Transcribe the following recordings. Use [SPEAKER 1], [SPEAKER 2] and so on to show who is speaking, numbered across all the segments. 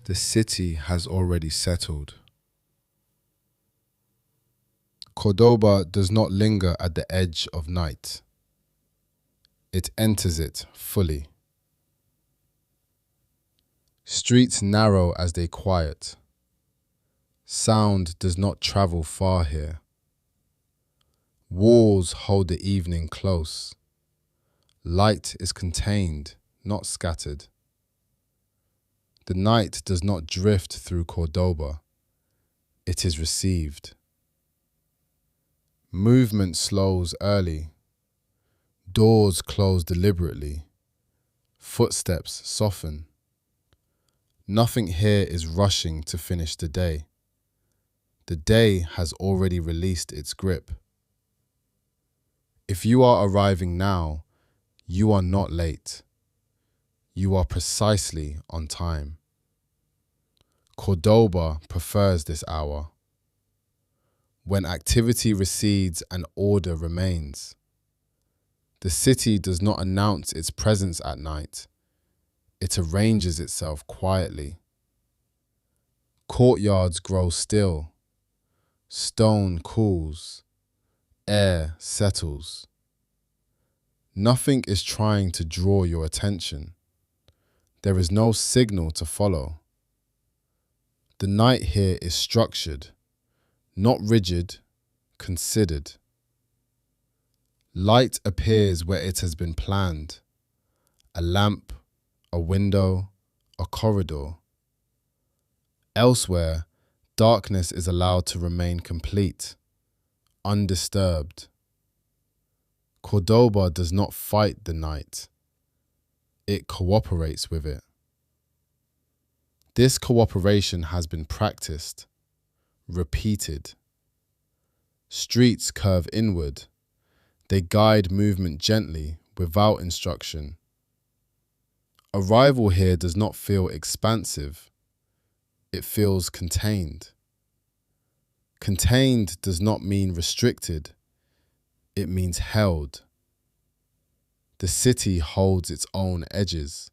[SPEAKER 1] The city has already settled. Cordoba does not linger at the edge of night. It enters it fully. Streets narrow as they quiet. Sound does not travel far here. Walls hold the evening close. Light is contained, not scattered. The night does not drift through Cordoba. It is received. Movement slows early. Doors close deliberately. Footsteps soften. Nothing here is rushing to finish the day. The day has already released its grip. If you are arriving now, you are not late. You are precisely on time. Cordoba prefers this hour. When activity recedes and order remains. The city does not announce its presence at night. It arranges itself quietly. Courtyards grow still. Stone cools. Air settles. Nothing is trying to draw your attention. There is no signal to follow. The night here is structured, not rigid, considered. Light appears where it has been planned. A lamp, a window, a corridor. Elsewhere, darkness is allowed to remain complete, undisturbed. Cordoba does not fight the night. It cooperates with it. This cooperation has been practiced, repeated. Streets curve inward. They guide movement gently, without instruction. Arrival here does not feel expansive. It feels contained. Contained does not mean restricted. It means held. The city holds its own edges.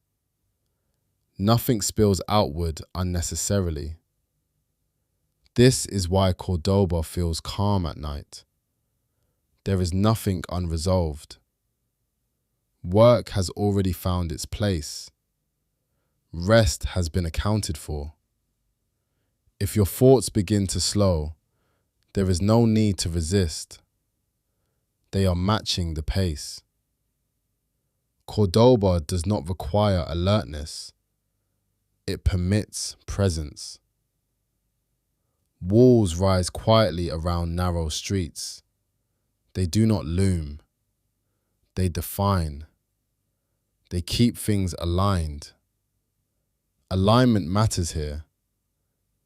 [SPEAKER 1] Nothing spills outward unnecessarily. This is why Cordoba feels calm at night. There is nothing unresolved. Work has already found its place. Rest has been accounted for. If your thoughts begin to slow, there is no need to resist. They are matching the pace. Cordoba does not require alertness. It permits presence. Walls rise quietly around narrow streets. They do not loom. They define. They keep things aligned. Alignment matters here.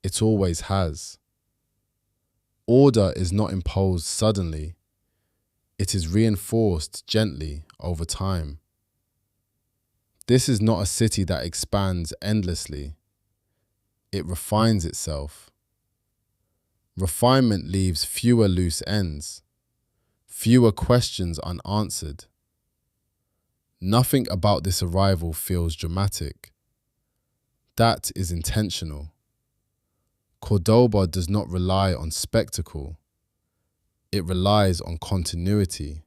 [SPEAKER 1] It always has. Order is not imposed suddenly. It is reinforced gently over time. This is not a city that expands endlessly. It refines itself. Refinement leaves fewer loose ends, fewer questions unanswered. Nothing about this arrival feels dramatic. That is intentional. Cordoba does not rely on spectacle. It relies on continuity.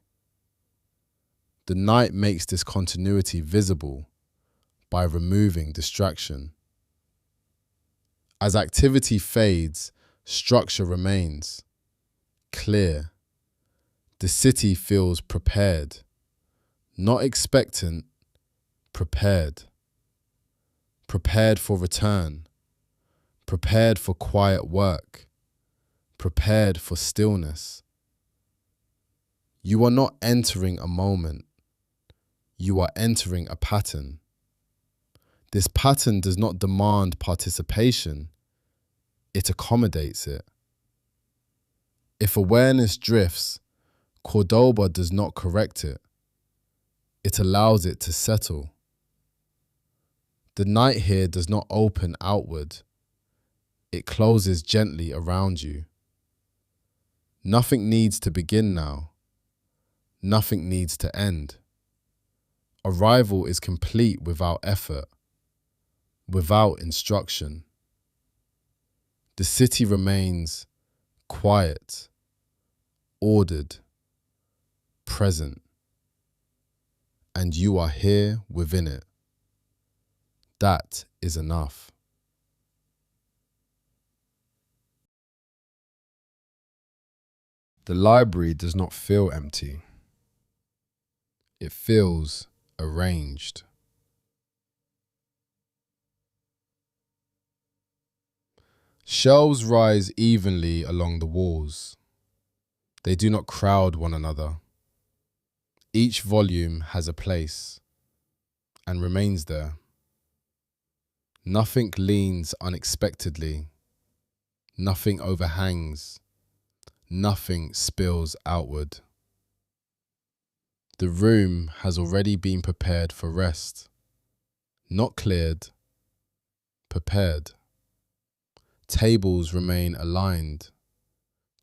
[SPEAKER 1] The night makes this continuity visible by removing distraction. As activity fades, structure remains clear. The city feels prepared, not expectant, prepared. Prepared for return, prepared for quiet work, prepared for stillness. You are not entering a moment. You are entering a pattern. This pattern does not demand participation. It accommodates it. If awareness drifts, Cordoba does not correct it. It allows it to settle. The night here does not open outward. It closes gently around you. Nothing needs to begin now. Nothing needs to end. Arrival is complete without effort, without instruction. The city remains quiet, ordered, present, and you are here within it. That is enough.
[SPEAKER 2] The library does not feel empty.
[SPEAKER 1] It feels arranged. Shelves rise evenly along the walls. They do not crowd one another. Each volume has a place and remains there. Nothing leans unexpectedly. Nothing overhangs. Nothing spills outward. The room has already been prepared for rest. Not cleared, prepared. Tables remain aligned.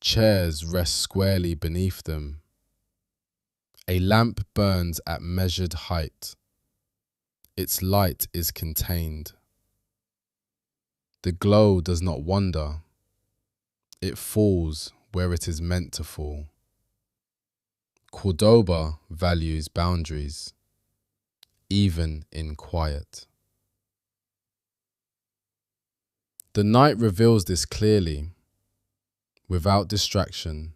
[SPEAKER 1] Chairs rest squarely beneath them. A lamp burns at measured height. Its light is contained. The glow does not wander. It falls where it is meant to fall. Cordoba values boundaries, even in quiet. The night reveals this clearly, without distraction.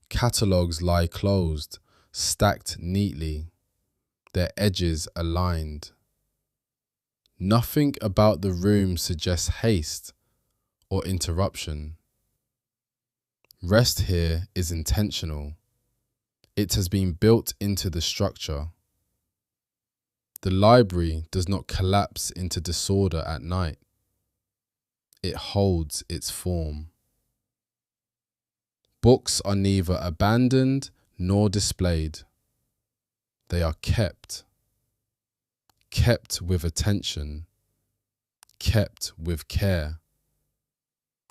[SPEAKER 1] Catalogues lie closed, stacked neatly, their edges aligned. Nothing about the room suggests haste or interruption. Rest here is intentional. It has been built into the structure. The library does not collapse into disorder at night. It holds its form. Books are neither abandoned nor displayed. They are kept with attention, kept with care,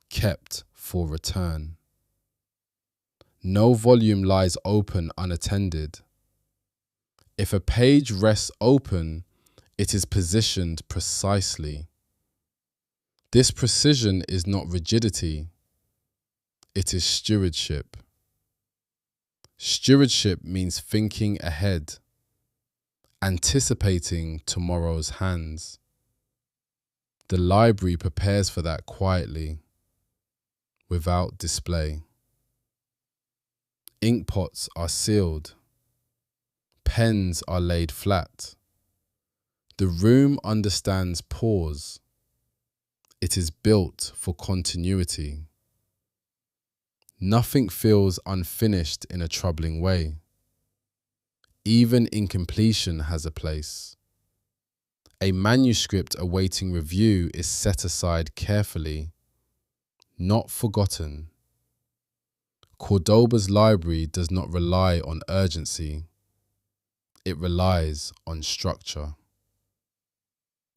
[SPEAKER 1] kept for return. No volume lies open unattended. If a page rests open, it is positioned precisely. This precision is not rigidity, it is stewardship. Stewardship means thinking ahead, anticipating tomorrow's hands. The library prepares for that quietly, without display. Ink pots are sealed. Pens are laid flat. The room understands pause. It is built for continuity. Nothing feels unfinished in a troubling way. Even incompletion has a place. A manuscript awaiting review is set aside carefully, not forgotten. Cordoba's library does not rely on urgency. It relies on structure.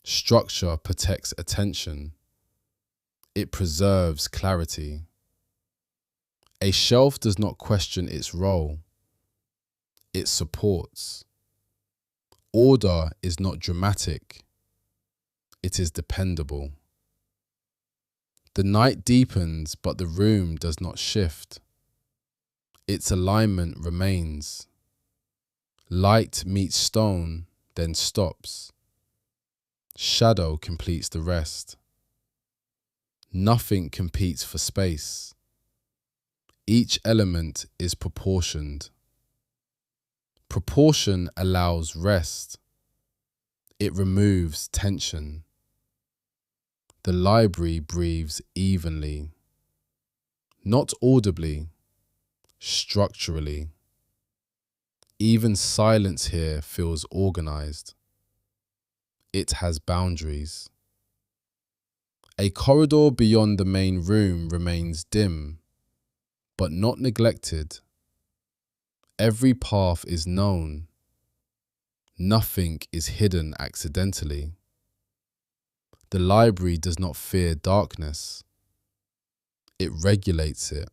[SPEAKER 1] Structure protects attention. It preserves clarity. A shelf does not question its role. It supports. Order is not dramatic. It is dependable. The night deepens, but the room does not shift. Its alignment remains. Light meets stone, then stops. Shadow completes the rest. Nothing competes for space. Each element is proportioned. Proportion allows rest. It removes tension. The library breathes evenly, not audibly, structurally. Even silence here feels organized. It has boundaries. A corridor beyond the main room remains dim, but not neglected. Every path is known. Nothing is hidden accidentally. The library does not fear darkness. It regulates it.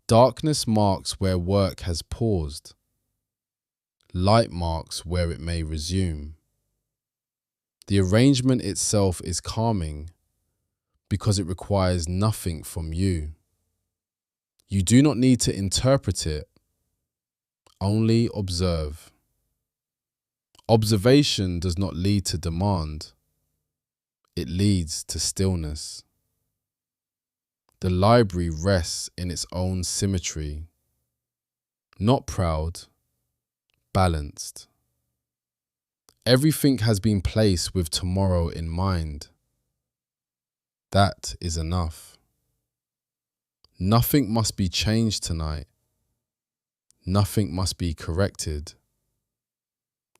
[SPEAKER 1] Darkness marks where work has paused. Light marks where it may resume. The arrangement itself is calming, because it requires nothing from you. You do not need to interpret it, only observe. Observation does not lead to demand, it leads to stillness. The library rests in its own symmetry, not proud, balanced. Everything has been placed with tomorrow in mind. That is enough. Nothing must be changed tonight. Nothing must be corrected.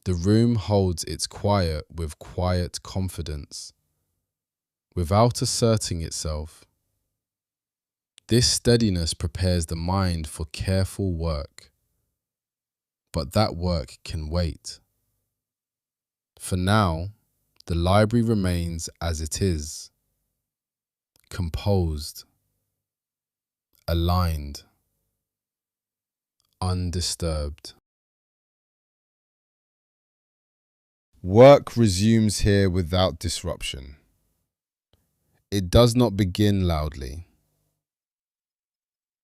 [SPEAKER 1] The room holds its quiet with quiet confidence, without asserting itself. This steadiness prepares the mind for careful work, but that work can wait. For now, the library remains as it is, composed, aligned, undisturbed. Work resumes here without disruption. It does not begin loudly.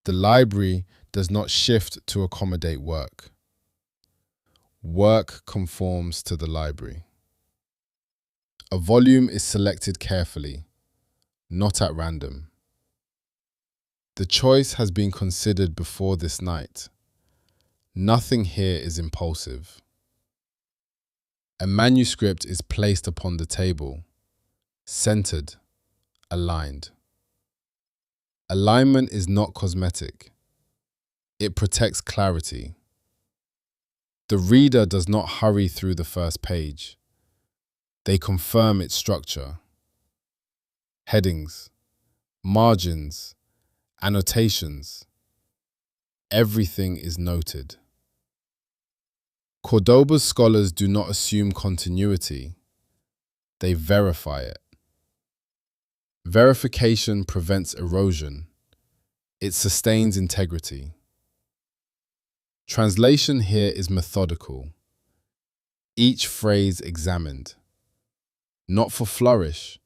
[SPEAKER 1] The library does not shift to accommodate work. Work conforms to the library. A volume is selected carefully, not at random. The choice has been considered before this night. Nothing here is impulsive. A manuscript is placed upon the table, centered, aligned. Alignment is not cosmetic. It protects clarity. The reader does not hurry through the first page. They confirm its structure. Headings, margins, annotations. Everything is noted. Cordoba's scholars do not assume continuity. They verify it. Verification prevents erosion. It sustains integrity. Translation here is methodical. Each phrase examined, not for flourish,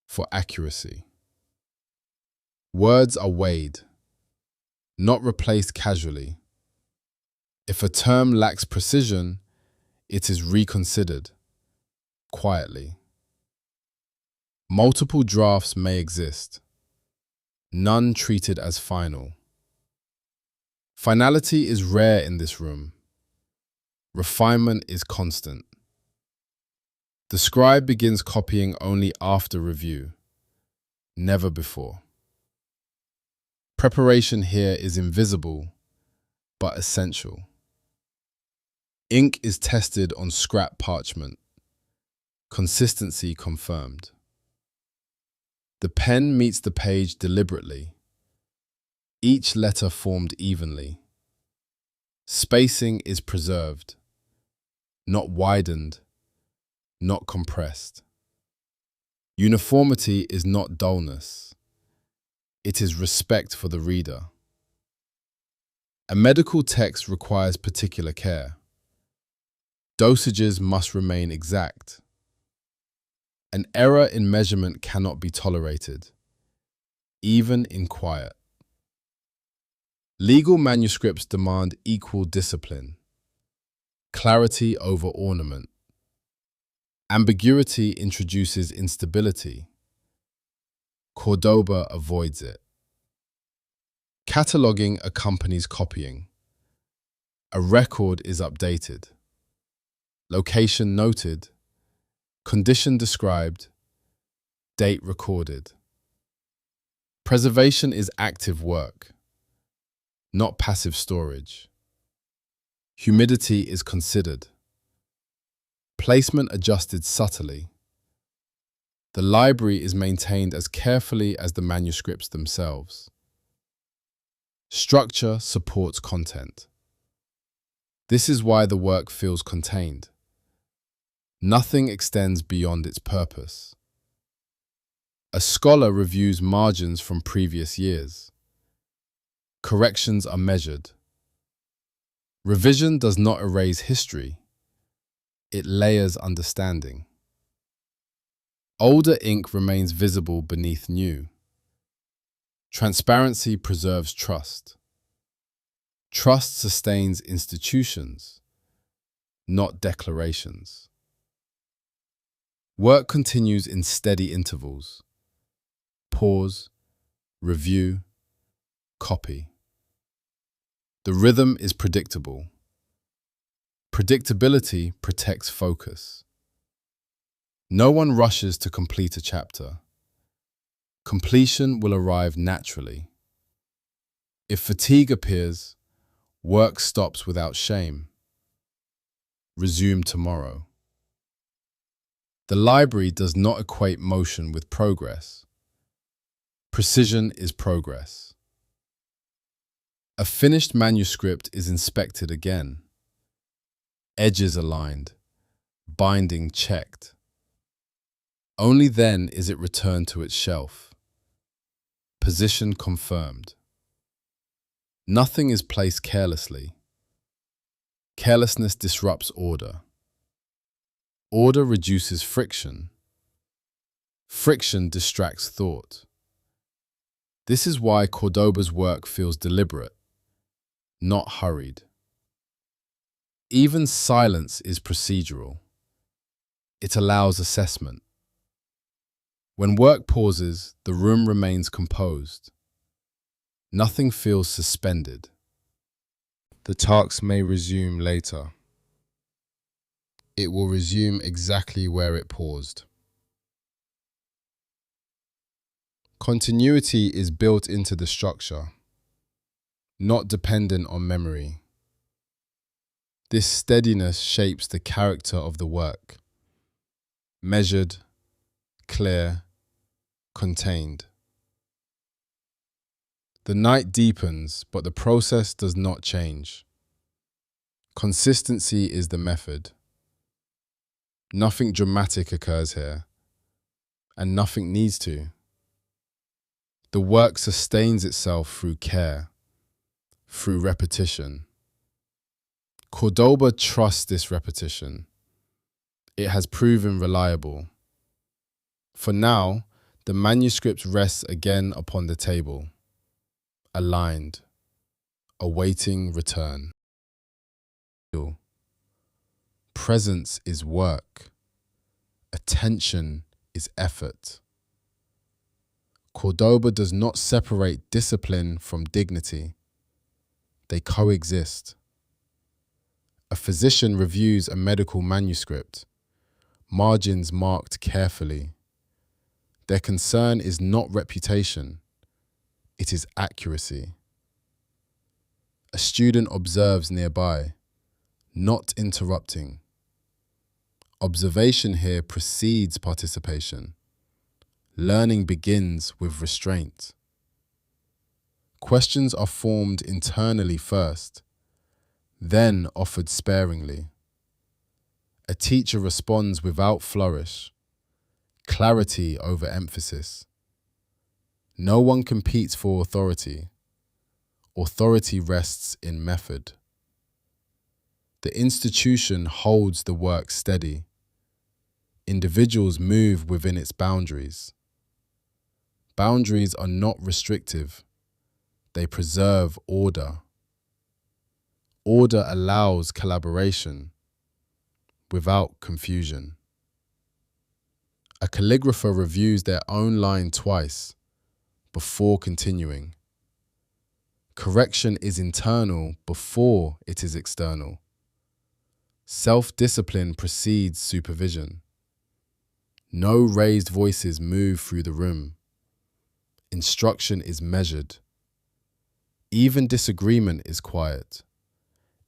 [SPEAKER 1] for accuracy. Words are weighed, not replaced casually. If a term lacks precision, it is reconsidered, quietly. Multiple drafts may exist, none treated as final. Finality is rare in this room. Refinement is constant. The scribe begins copying only after review, never before. Preparation here is invisible, but essential. Ink is tested on scrap parchment. Consistency confirmed. The pen meets the page deliberately. Each letter formed evenly. Spacing is preserved, not widened, not compressed. Uniformity is not dullness. It is respect for the reader. A medical text requires particular care. Dosages must remain exact. An error in measurement cannot be tolerated, even in quiet. Legal manuscripts demand equal discipline, clarity over ornament. Ambiguity introduces instability. Cordoba avoids it. Cataloging accompanies copying. A record is updated. Location noted. Condition described. Date recorded. Preservation is active work, not passive storage. Humidity is considered. Placement adjusted subtly. The library is maintained as carefully as the manuscripts themselves. Structure supports content. This is why the work feels contained. Nothing extends beyond its purpose. A scholar reviews margins from previous years. Corrections are measured. Revision does not erase history. It layers understanding. Older ink remains visible beneath new. Transparency preserves trust. Trust sustains institutions, not declarations. Work continues in steady intervals. Pause, review, copy. The rhythm is predictable. Predictability protects focus. No one rushes to complete a chapter. Completion will arrive naturally. If fatigue appears, work stops without shame. Resume tomorrow. The library does not equate motion with progress. Precision is progress. A finished manuscript is inspected again. Edges aligned, binding checked. Only then is it returned to its shelf. Position confirmed. Nothing is placed carelessly. Carelessness disrupts order. Order reduces friction. Friction distracts thought. This is why Cordoba's work feels deliberate, not hurried. Even silence is procedural. It allows assessment. When work pauses, the room remains composed. Nothing feels suspended. The task may resume later. It will resume exactly where it paused. Continuity is built into the structure, not dependent on memory. This steadiness shapes the character of the work. Measured, clear, contained. The night deepens, but the process does not change. Consistency is the method. Nothing dramatic occurs here, and nothing needs to. The work sustains itself through care, through repetition. Cordoba trusts this repetition. It has proven reliable. For now, the manuscript rests again upon the table, aligned, awaiting return. Presence is work. Attention is effort. Cordoba does not separate discipline from dignity. They coexist. A physician reviews a medical manuscript, margins marked carefully. Their concern is not reputation, it is accuracy. A student observes nearby, not interrupting. Observation here precedes participation. Learning begins with restraint. Questions are formed internally first, then offered sparingly. A teacher responds without flourish, clarity over emphasis. No one competes for authority. Authority rests in method. The institution holds the work steady. Individuals move within its boundaries. Boundaries are not restrictive. They preserve order. Order allows collaboration without confusion. A calligrapher reviews their own line twice before continuing. Correction is internal before it is external. Self-discipline precedes supervision. No raised voices move through the room. Instruction is measured. Even disagreement is quiet,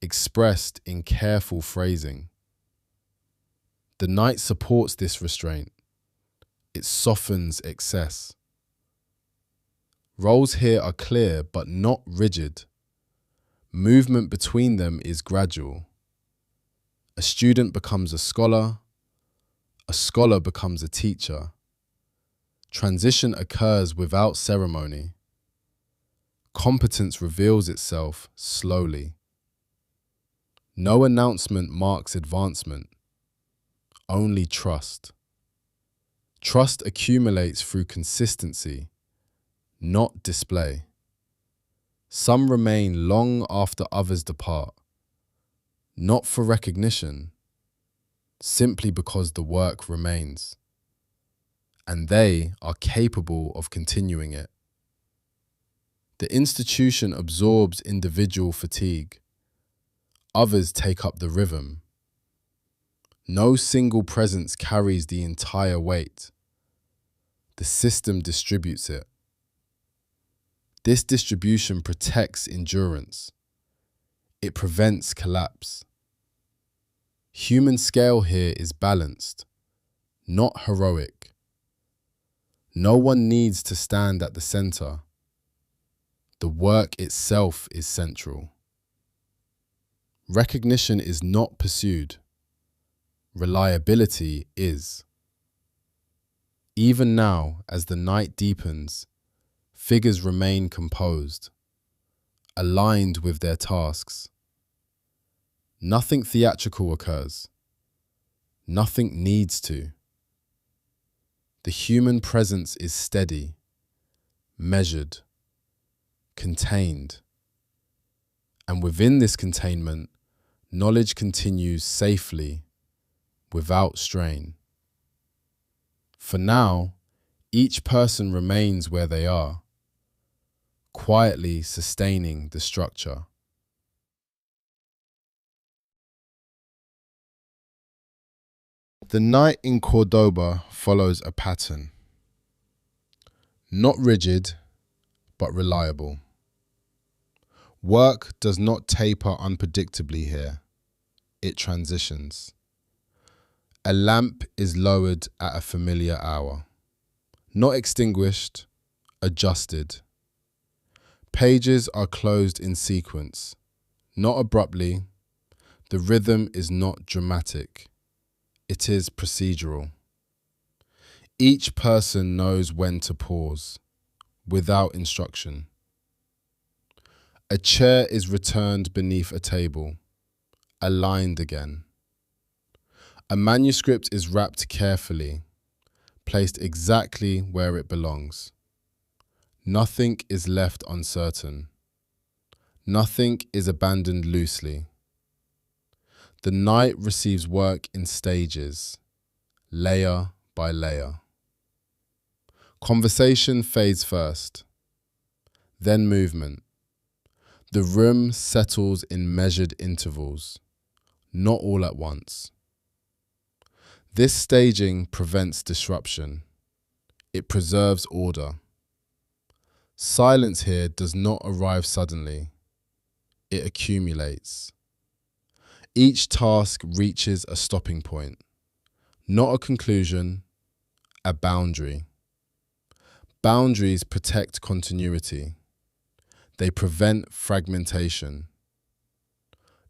[SPEAKER 1] expressed in careful phrasing. The night supports this restraint. It softens excess. Roles here are clear but not rigid. Movement between them is gradual. A student becomes a scholar becomes a teacher. Transition occurs without ceremony. Competence reveals itself slowly. No announcement marks advancement, only trust. Trust accumulates through consistency, not display. Some remain long after others depart, not for recognition, simply because the work remains, and they are capable of continuing it. The institution absorbs individual fatigue. Others take up the rhythm. No single presence carries the entire weight. The system distributes it. This distribution protects endurance. It prevents collapse. Human scale here is balanced, not heroic. No one needs to stand at the center. The work itself is central. Recognition is not pursued. Reliability is. Even now, as the night deepens, figures remain composed, aligned with their tasks. Nothing theatrical occurs. Nothing needs to. The human presence is steady, measured, contained. And within this containment, knowledge continues safely, without strain. For now, each person remains where they are, quietly sustaining the structure. The night in Cordoba follows a pattern. Not rigid, but reliable. Work does not taper unpredictably here. It transitions. A lamp is lowered at a familiar hour. Not extinguished, adjusted. Pages are closed in sequence, not abruptly. The rhythm is not dramatic. It is procedural. Each person knows when to pause, without instruction. A chair is returned beneath a table, aligned again. A manuscript is wrapped carefully, placed exactly where it belongs. Nothing is left uncertain. Nothing is abandoned loosely. The night receives work in stages, layer by layer. Conversation fades first, then movement. The room settles in measured intervals, not all at once. This staging prevents disruption. It preserves order. Silence here does not arrive suddenly. It accumulates. Each task reaches a stopping point, not a conclusion, a boundary. Boundaries protect continuity. They prevent fragmentation.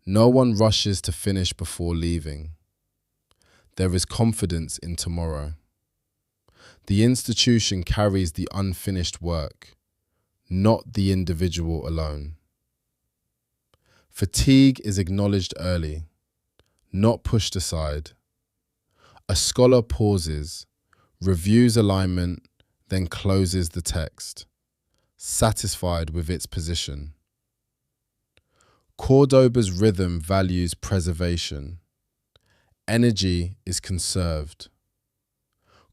[SPEAKER 1] No one rushes to finish before leaving. There is confidence in tomorrow. The institution carries the unfinished work, not the individual alone. Fatigue is acknowledged early, not pushed aside. A scholar pauses, reviews alignment, then closes the text, satisfied with its position. Cordoba's rhythm values preservation. Energy is conserved.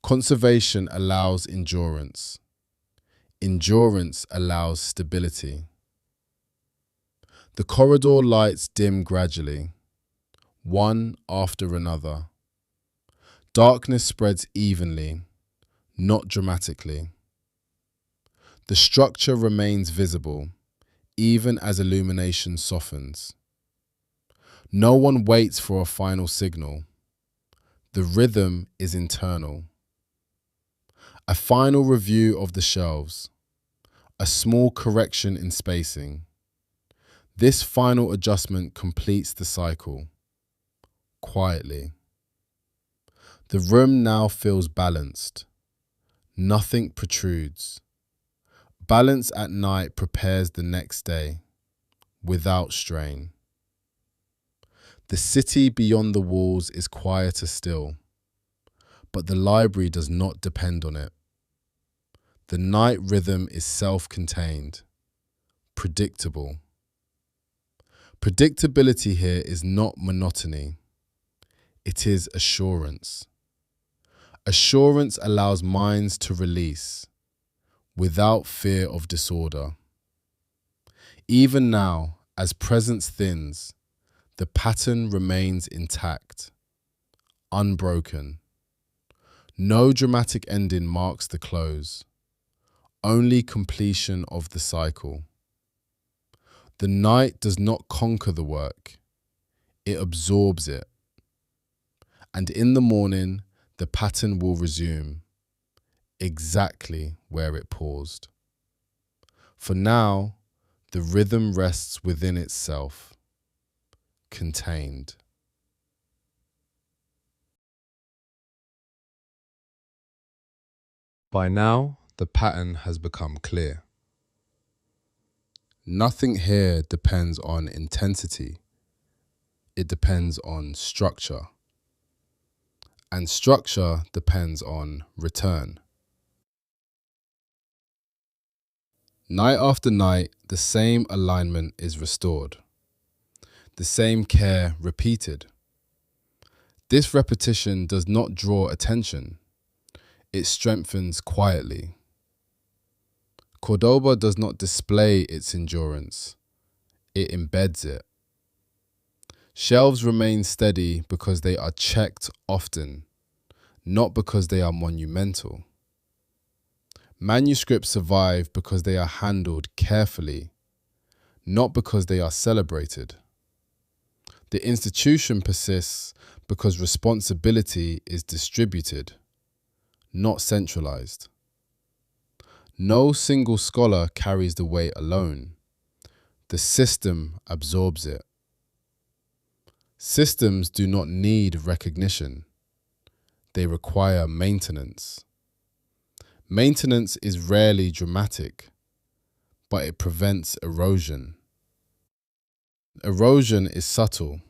[SPEAKER 1] Conservation allows endurance. Endurance allows stability. The corridor lights dim gradually, one after another. Darkness spreads evenly, not dramatically. The structure remains visible, even as illumination softens. No one waits for a final signal. The rhythm is internal. A final review of the shelves. A small correction in spacing. This final adjustment completes the cycle, quietly. The room now feels balanced. Nothing protrudes. Balance at night prepares the next day, without strain. The city beyond the walls is quieter still, but the library does not depend on it. The night rhythm is self-contained, predictable. Predictability here is not monotony. It is assurance. Assurance allows minds to release without fear of disorder. Even now, as presence thins, the pattern remains intact, unbroken. No dramatic ending marks the close, only completion of the cycle. The night does not conquer the work, it absorbs it. And in the morning, the pattern will resume, exactly where it paused. For now, the rhythm rests within itself, contained.
[SPEAKER 2] By now, the pattern has become clear.
[SPEAKER 1] Nothing here depends on intensity. It depends on structure. And structure depends on return. Night after night, the same alignment is restored. The same care repeated. This repetition does not draw attention. It strengthens quietly. Cordoba does not display its endurance. It embeds it. Shelves remain steady because they are checked often, not because they are monumental. Manuscripts survive because they are handled carefully, not because they are celebrated. The institution persists because responsibility is distributed, not centralized. No single scholar carries the weight alone. The system absorbs it. Systems do not need recognition. They require maintenance. Maintenance is rarely dramatic, but it prevents erosion. Erosion is subtle,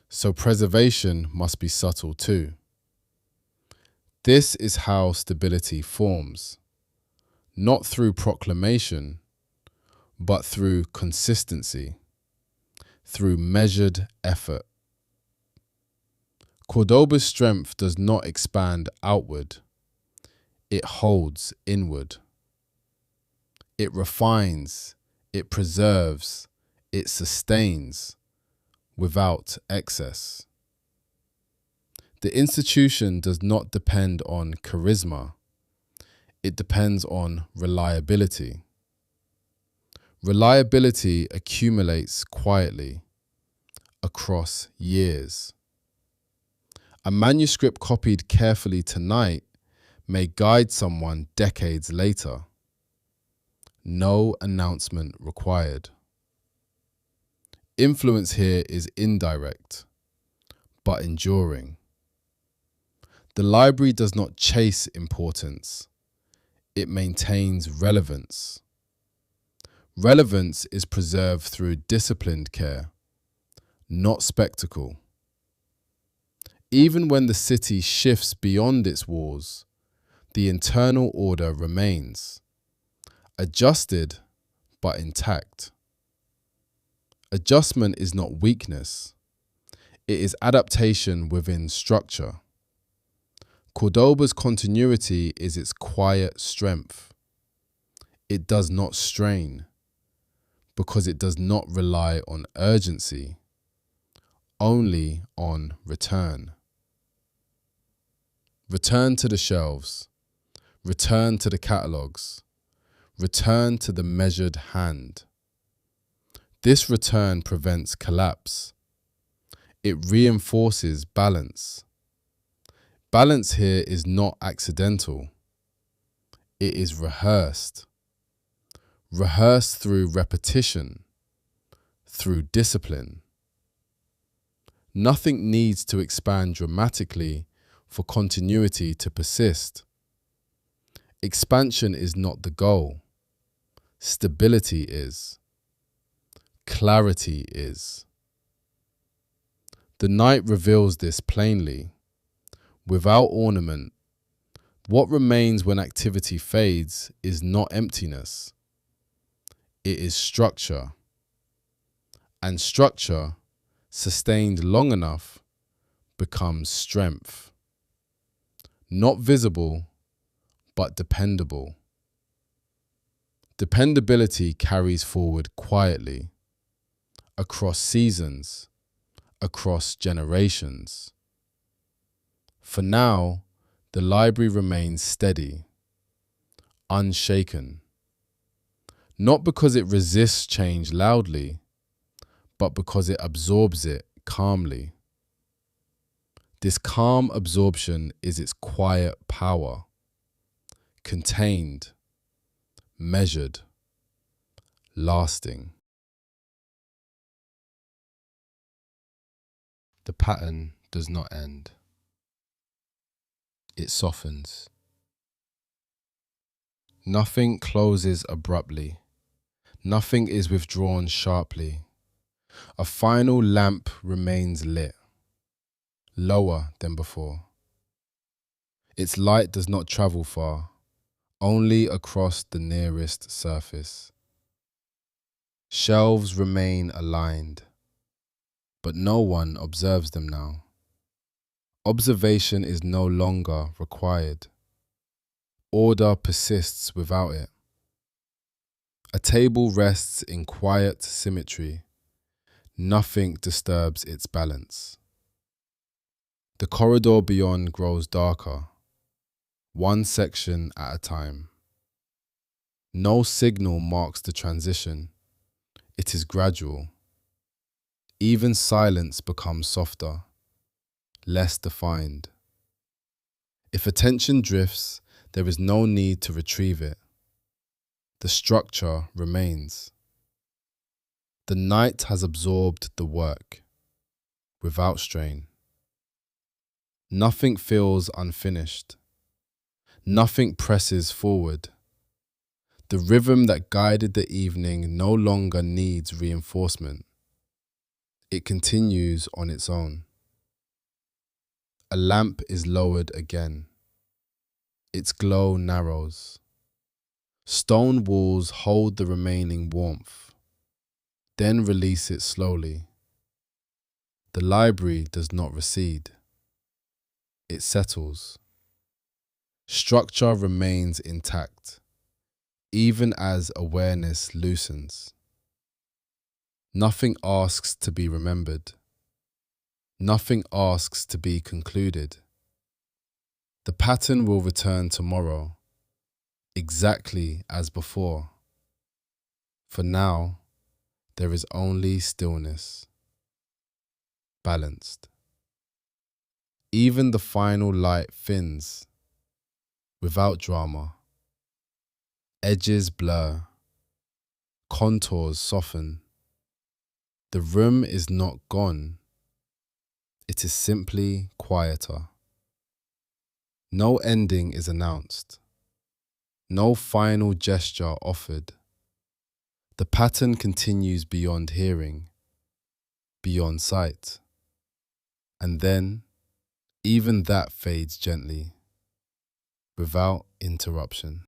[SPEAKER 1] so preservation must be subtle too. This is how stability forms, not through proclamation, but through consistency, through measured effort. Cordoba's strength does not expand outward. It holds inward. It refines, it preserves, it sustains without excess. The institution does not depend on charisma. It depends on reliability. Reliability accumulates quietly across years. A manuscript copied carefully tonight may guide someone decades later. No announcement required. Influence here is indirect, but enduring. The library does not chase importance. It maintains relevance. Relevance is preserved through disciplined care, not spectacle. Even when the city shifts beyond its walls, the internal order remains, adjusted but intact. Adjustment is not weakness. It is adaptation within structure. Cordoba's continuity is its quiet strength. It does not strain, because it does not rely on urgency, only on return. Return to the shelves. Return to the catalogues. Return to the measured hand. This return prevents collapse. It reinforces balance. Balance here is not accidental. It is rehearsed. Rehearsed through repetition, through discipline. Nothing needs to expand dramatically for continuity to persist. Expansion is not the goal. Stability is. Clarity is. The night reveals this plainly. without ornament. What remains when activity fades is not emptiness. It is structure. And structure, sustained long enough, becomes strength. Not visible, but dependable. Dependability carries forward quietly, across seasons, across generations. For now, the library remains steady, unshaken. Not because it resists change loudly, but because it absorbs it calmly. This calm absorption is its quiet power, contained, measured, lasting. The pattern does not end. It softens. Nothing closes abruptly. Nothing is withdrawn sharply. A final lamp remains lit, lower than before. Its light does not travel far, only across the nearest surface. Shelves remain aligned, but no one observes them now. Observation is no longer required. Order persists without it. A table rests in quiet symmetry. Nothing disturbs its balance. The corridor beyond grows darker, one section at a time. No signal marks the transition. It is gradual. Even silence becomes softer, less defined. If attention drifts, there is no need to retrieve it. The structure remains. The night has absorbed the work, without strain. Nothing feels unfinished. Nothing presses forward. The rhythm that guided the evening no longer needs reinforcement. It continues on its own. A lamp is lowered again. Its glow narrows. Stone walls hold the remaining warmth, then release it slowly. The library does not recede. It settles. Structure remains intact, even as awareness loosens. Nothing asks to be remembered. Nothing asks to be concluded. The pattern will return tomorrow, exactly as before. For now, there is only stillness, balanced. Even the final light thins, without drama. Edges blur, contours soften. The room is not gone. It is simply quieter. No ending is announced. No final gesture offered. The pattern continues beyond hearing, beyond sight. And then, even that fades gently, without interruption.